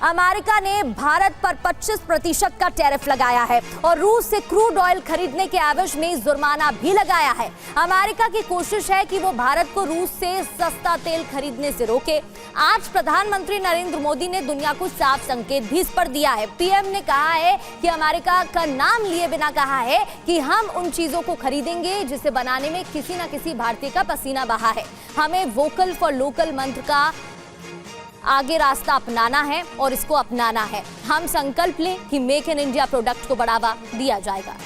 America ने भारत पर 25% का टैरिफ लगाया है और रूस से क्रूड ऑयल खरीदने के एवज में जुर्माना भी लगाया है। अमेरिका की कोशिश है कि वो भारत को रूस से सस्ता तेल खरीदने से रोके। आज प्रधानमंत्री नरेंद्र मोदी ने दुनिया को साफ संकेत भी इस पर दिया है। पीएम ने कहा है कि अमेरिका का नाम लिए बिना कहा है कि हम उन चीजों को खरीदेंगे जिसे बनाने में किसी न किसी भारतीय का पसीना बहा है। हमें वोकल फॉर लोकल मंत्र का आगे रास्ता अपनाना है और इसको अपनाना है। हम संकल्प लें कि मेक इन इंडिया प्रोडक्ट को बढ़ावा दिया जाएगा।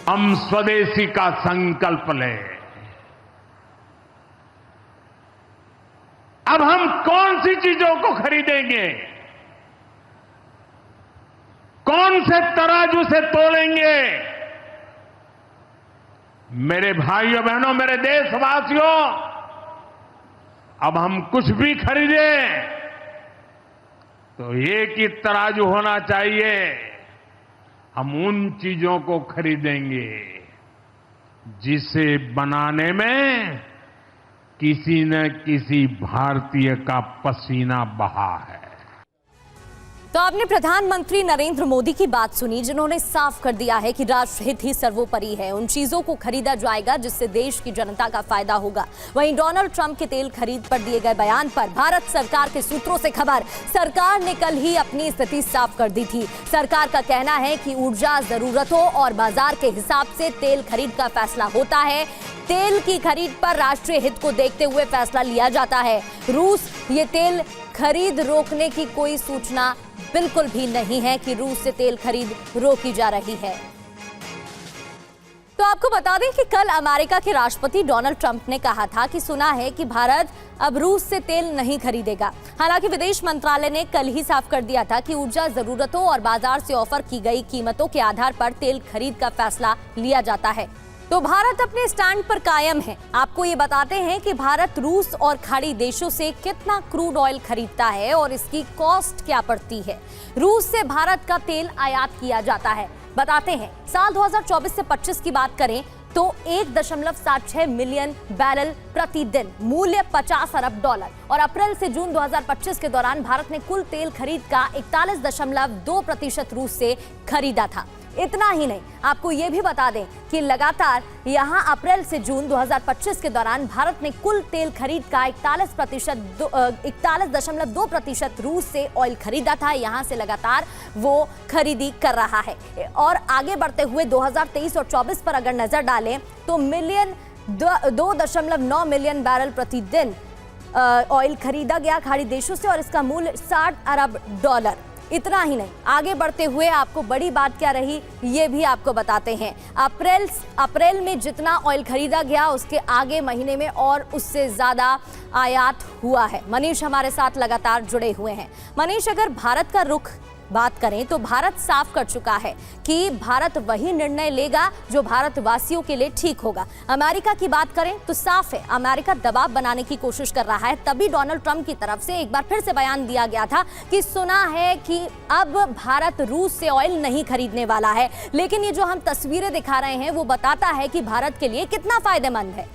हम स्वदेशी का संकल्प लें। अब हम कौन सी चीजों को खरीदेंगे, कौन से तराजू से तोलेंगे? मेरे भाइयों बहनों, मेरे देशवासियों, अब हम कुछ भी खरीदें तो एक ही तराजू होना चाहिए। हम उन चीजों को खरीदेंगे जिसे बनाने में किसी न किसी भारतीय का पसीना बहा है। तो आपने प्रधानमंत्री नरेंद्र मोदी की बात सुनी, जिन्होंने साफ कर दिया है कि राष्ट्रहित ही सर्वोपरि है। उन चीजों को खरीदा जाएगा जिससे देश की जनता का फायदा होगा। वहीं डोनाल्ड ट्रंप के तेल खरीद पर दिए गए बयान पर भारत सरकार के सूत्रों से खबर, सरकार ने कल ही अपनी स्थिति साफ कर दी थी। सरकार का कहना है कि ऊर्जा जरूरतों और बाजार के हिसाब से तेल खरीद का फैसला होता है। तेल की खरीद पर राष्ट्रीय हित को देखते हुए फैसला लिया जाता है। रूस ये तेल खरीद रोकने की कोई सूचना बिल्कुल भी नहीं है कि रूस से तेल खरीद रोकी जा रही है। तो आपको बता दें कि कल अमेरिका के राष्ट्रपति डोनाल्ड ट्रंप ने कहा था कि सुना है कि भारत अब रूस से तेल नहीं खरीदेगा। हालांकि विदेश मंत्रालय ने कल ही साफ कर दिया था कि ऊर्जा जरूरतों और बाजार से ऑफर की गई कीमतों के आधार पर तेल खरीद का फैसला लिया जाता है। तो भारत अपने स्टैंड पर कायम है। आपको ये बताते हैं कि भारत रूस और खाड़ी देशों से कितना क्रूड ऑयल खरीदता है और इसकी कॉस्ट क्या पड़ती है। रूस से भारत का तेल आयात किया जाता है। बताते हैं, साल 2024 से 25 की बात करें तो 1.76 मिलियन बैरल प्रतिदिन, मूल्य $50 अरब। और अप्रैल से जून 2025 के दौरान भारत ने कुल तेल खरीद का 41.2% रूस से खरीदा था। इतना ही नहीं, आपको यह भी बता दें कि लगातार यहां अप्रैल से जून 2025 के दौरान भारत ने कुल तेल खरीद का 41.2% रूस से ऑयल खरीदा था। यहां से लगातार वो खरीदी कर रहा है। और आगे बढ़ते हुए 2023 और 24 पर अगर नजर डालें तो 2.9 मिलियन बैरल प्रतिदिन ऑयल खरीदा गया खाड़ी देशों से और इसका मूल्य $60 अरब। इतना ही नहीं, आगे बढ़ते हुए आपको बड़ी बात क्या रही ये भी आपको बताते हैं। अप्रैल में जितना ऑयल खरीदा गया उसके आगे महीने में और उससे ज्यादा आयात हुआ है। मनीष हमारे साथ लगातार जुड़े हुए हैं। मनीष, अगर भारत का रुख बात करें तो भारत साफ कर चुका है कि भारत वही निर्णय लेगा जो भारतवासियों के लिए ठीक होगा। अमेरिका की बात करें तो साफ है, अमेरिका दबाव बनाने की कोशिश कर रहा है। तभी डोनाल्ड ट्रंप की तरफ से एक बार फिर से बयान दिया गया था कि सुना है कि अब भारत रूस से ऑयल नहीं खरीदने वाला है। लेकिन ये जो हम तस्वीरें दिखा रहे हैं वो बताता है कि भारत के लिए कितना फायदेमंद है।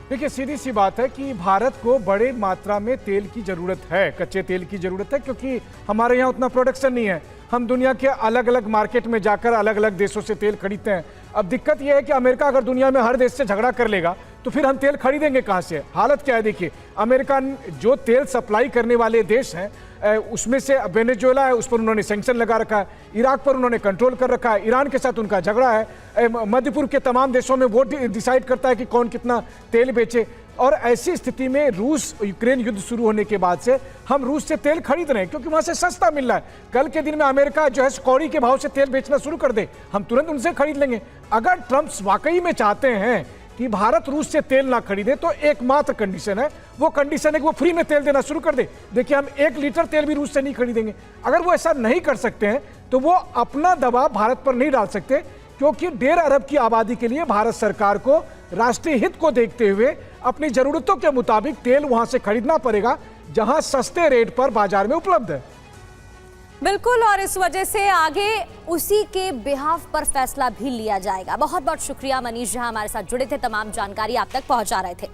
देखिए, सीधी सी बात है कि भारत को बड़े मात्रा में तेल की जरूरत है, कच्चे तेल की जरूरत है, क्योंकि हमारे यहाँ उतना प्रोडक्शन नहीं है। हम दुनिया के अलग अलग मार्केट में जाकर अलग अलग देशों से तेल खरीदते हैं। अब दिक्कत यह है कि अमेरिका अगर दुनिया में हर देश से झगड़ा कर लेगा तो फिर हम तेल खरीदेंगे कहाँ से? हालत क्या है देखिए, अमेरिका जो तेल सप्लाई करने वाले देश हैं उसमें से वेनेजुएला है, उस पर उन्होंने सैंक्शन लगा रखा है। इराक पर उन्होंने कंट्रोल कर रखा है। ईरान के साथ उनका झगड़ा है। मध्य पूर्व के तमाम देशों में वोट डिसाइड करता है कि कौन कितना तेल बेचे। और ऐसी स्थिति में रूस यूक्रेन युद्ध शुरू होने के बाद से हम रूस से तेल खरीद रहे हैं क्योंकि वहां से सस्ता मिल रहा है। कल के दिन में अमेरिका जो है कौड़ी के भाव से तेल बेचना शुरू कर दे, हम तुरंत उनसे खरीद लेंगे। अगर ट्रंप वाकई में चाहते हैं कि भारत रूस से तेल ना खरीदे तो एकमात्र कंडीशन है, वो कंडीशन है कि वो फ्री में तेल देना शुरू कर दे। देखिए, हम 1 लीटर तेल भी रूस से नहीं खरीदेंगे। अगर वो ऐसा नहीं कर सकते हैं तो वो अपना दबाव भारत पर नहीं डाल सकते, क्योंकि 1.5 अरब की आबादी के लिए भारत सरकार को राष्ट्रीय हित को देखते हुए अपनी जरूरतों के मुताबिक तेल वहां से खरीदना पड़ेगा जहां सस्ते रेट पर बाजार में उपलब्ध है। बिल्कुल, और इस वजह से आगे उसी के बिहाफ पर फैसला भी लिया जाएगा। बहुत बहुत शुक्रिया मनीष, जहां हमारे साथ जुड़े थे, तमाम जानकारी आप तक पहुंचा रहे थे।